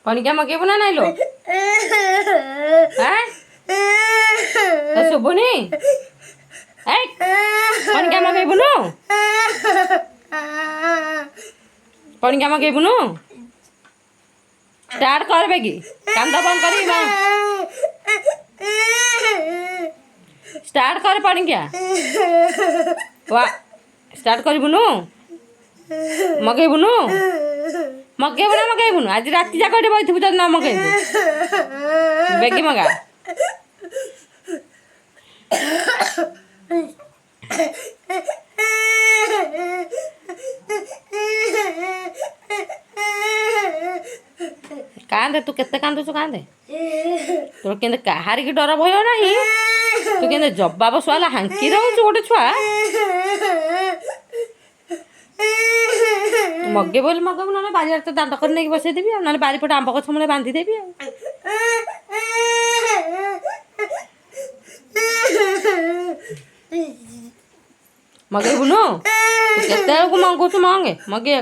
पणिका मगेबू ना nylo शुभुनी पणिका मगेबुनु पणिका मगेबुनु start कर बेगी कांदा बंद करी मां स्टार्ट कर पणिका वा स्टार्ट करिबुनु मगेबुनु मगेबु ना मगेबुनु आज राति जाक एठे बइथिबु जद ना मगेबु बेगी मगा कांदे तू केते कांदुचु कांदे तोर केंदे कहारी की डर भय नाही तू केंदे जवाब सुआला हांकी रहउछु गोटे छुआ मगे बोल मगब ना बाजार तो दांड कर नहीं बसई देबी ना बारीपट आंब गछ मूले बांधी देबी मगे बुनु तू केते को मंगुछु मांगे मगे